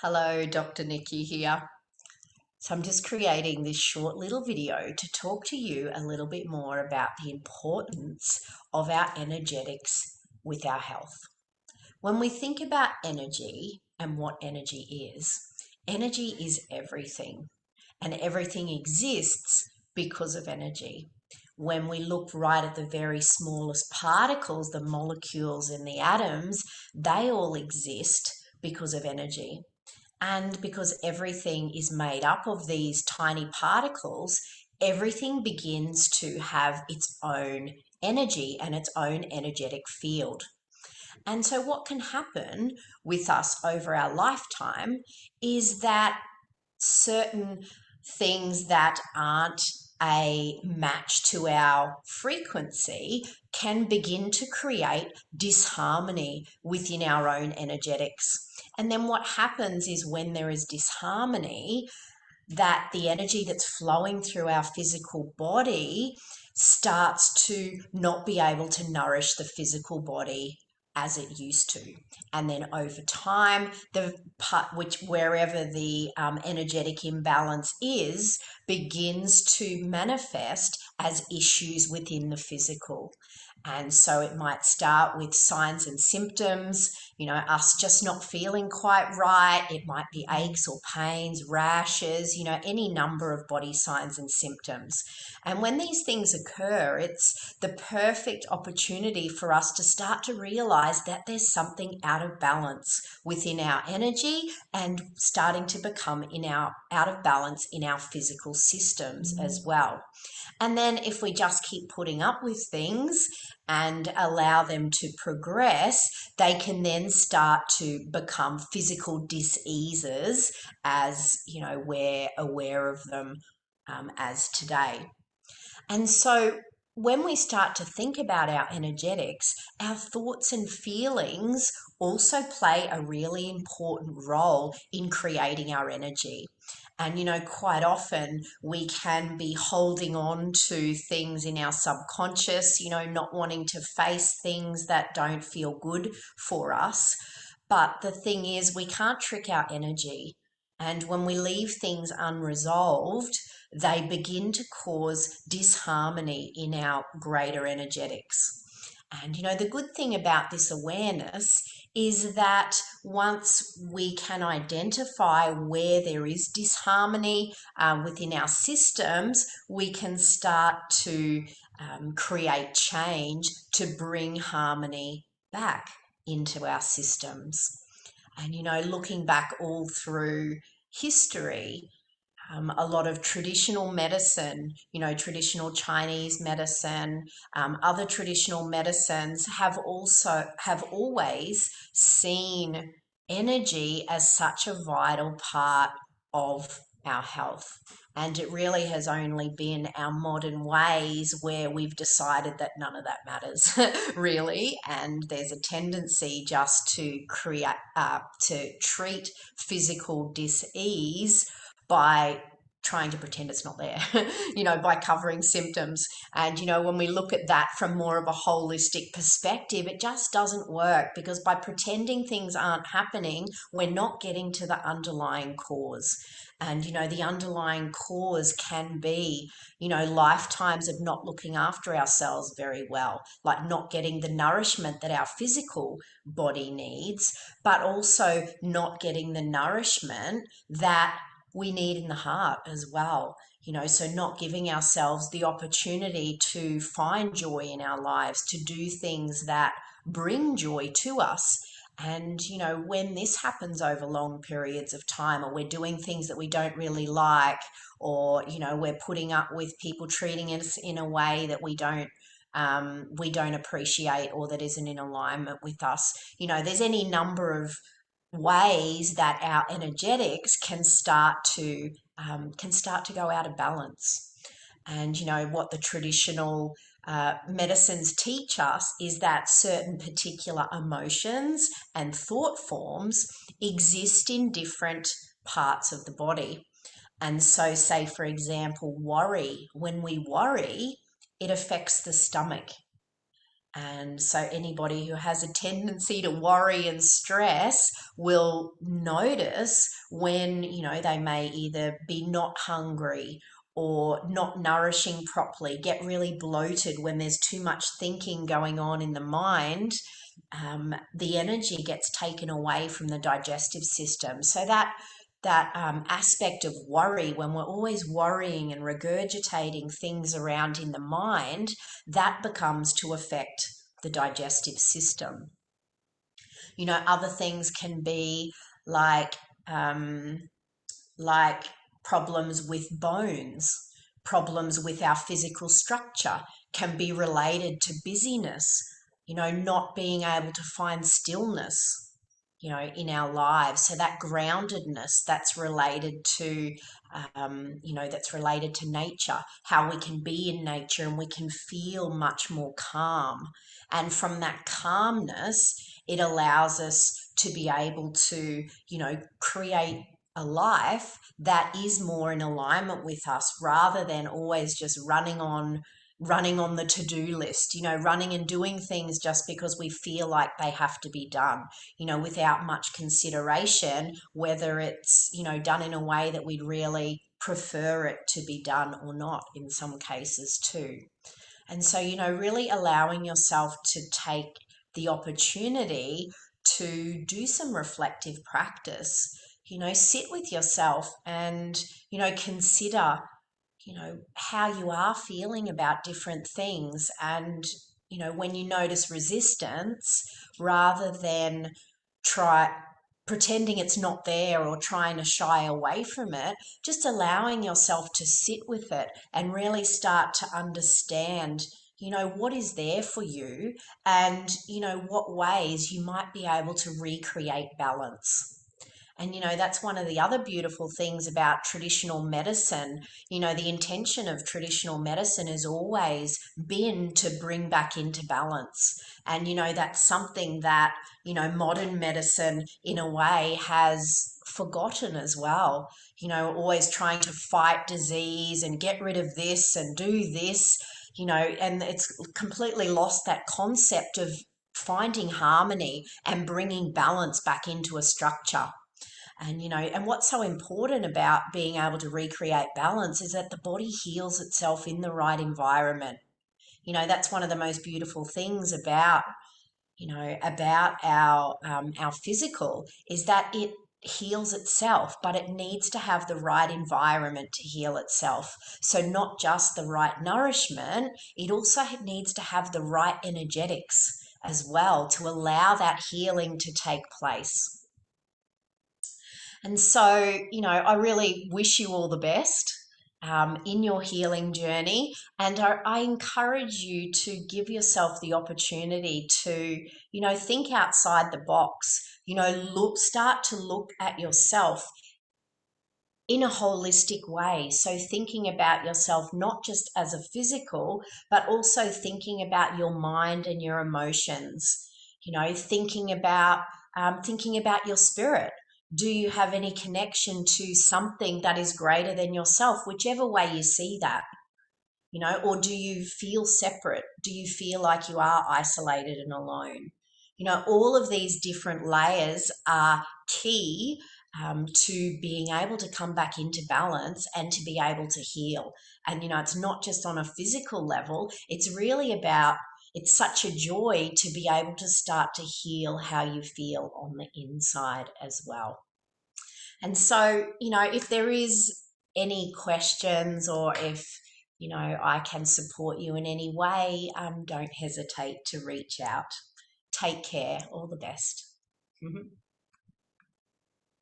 Hello, Dr. Niikee here. So I'm just creating this short little video to talk to you a little bit more about the importance of our energetics with our health. When we think about energy and what energy is everything, and everything exists because of energy. When we look right at the very smallest particles, the molecules and the atoms, they all exist because of energy. And because everything is made up of these tiny particles, everything begins to have its own energy and its own energetic field. And so, what can happen with us over our lifetime is that certain things that aren't a match to our frequency can begin to create disharmony within our own energetics. And then what happens is when there is disharmony, that the energy that's flowing through our physical body starts to not be able to nourish the physical body as it used to. And then over time, the part which wherever the energetic imbalance is begins to manifest as issues within the physical. And so it might start with signs and symptoms, us just not feeling quite right. It might be aches or pains, rashes, any number of body signs and symptoms. And when these things occur, it's the perfect opportunity for us to start to realize that there's something out of balance within our energy and starting to become out of balance in our physical systems as well. And then if we just keep putting up with things and allow them to progress, they can then start to become physical diseases as, we're aware of them as today. And so when we start to think about our energetics, our thoughts and feelings also play a really important role in creating our energy. And, quite often we can be holding on to things in our subconscious, not wanting to face things that don't feel good for us. But the thing is, we can't trick our energy. And when we leave things unresolved, they begin to cause disharmony in our greater energetics. And the good thing about this awareness is that once we can identify where there is disharmony within our systems, we can start to create change to bring harmony back into our systems. And looking back all through history, a lot of traditional medicine, traditional Chinese medicine, other traditional medicines have always seen energy as such a vital part of our health. And it really has only been our modern ways where we've decided that none of that matters, really. And there's a tendency just to treat physical dis-ease by trying to pretend it's not there, by covering symptoms. And, when we look at that from more of a holistic perspective, it just doesn't work, because by pretending things aren't happening, we're not getting to the underlying cause. And, the underlying cause can be, lifetimes of not looking after ourselves very well, like not getting the nourishment that our physical body needs, but also not getting the nourishment that we need in the heart as well. So not giving ourselves the opportunity to find joy in our lives, to do things that bring joy to us. And, when this happens over long periods of time, or we're doing things that we don't really like, or, we're putting up with people treating us in a way that we don't appreciate, or that isn't in alignment with us, there's any number of ways that our energetics can start to go out of balance. And what the traditional medicines teach us is that certain particular emotions and thought forms exist in different parts of the body. And so, say for example, worry. When we worry, it affects the stomach. And so anybody who has a tendency to worry and stress will notice when, they may either be not hungry or not nourishing properly, get really bloated when there's too much thinking going on in the mind. The energy gets taken away from the digestive system. So that aspect of worry, when we're always worrying and regurgitating things around in the mind, that becomes to affect the digestive system. Other things can be like um, like problems with bones, problems with our physical structure can be related to busyness, not being able to find stillness, in our lives. So that groundedness, that's related to, that's related to nature, how we can be in nature and we can feel much more calm. And from that calmness, it allows us to be able to, create a life that is more in alignment with us rather than always just running on the to-do list, running and doing things just because we feel like they have to be done, without much consideration whether it's, done in a way that we'd really prefer it to be done or not in some cases too. And so, really allowing yourself to take the opportunity to do some reflective practice, sit with yourself and, consider, how you are feeling about different things. And, when you notice resistance, rather than try pretending it's not there or trying to shy away from it, just allowing yourself to sit with it and really start to understand, what is there for you and, what ways you might be able to recreate balance. And, that's one of the other beautiful things about traditional medicine. The intention of traditional medicine has always been to bring back into balance. And, that's something that, modern medicine in a way has forgotten as well. Always trying to fight disease and get rid of this and do this, and it's completely lost that concept of finding harmony and bringing balance back into a structure. And, and what's so important about being able to recreate balance is that the body heals itself in the right environment. That's one of the most beautiful things about, about our physical, is that it heals itself, but it needs to have the right environment to heal itself. So not just the right nourishment, it also needs to have the right energetics as well to allow that healing to take place. And so, I really wish you all the best in your healing journey. And I encourage you to give yourself the opportunity to, think outside the box, start to look at yourself in a holistic way. So thinking about yourself not just as a physical, but also thinking about your mind and your emotions, thinking about your spirit. Do you have any connection to something that is greater than yourself, whichever way you see that? Or do you feel separate? Do you feel like you are isolated and alone? All of these different layers are key to being able to come back into balance and to be able to heal. And, it's not just on a physical level, it's really about, it's such a joy to be able to start to heal how you feel on the inside as well. And so, if there is any questions or if, I can support you in any way, don't hesitate to reach out. Take care. All the best.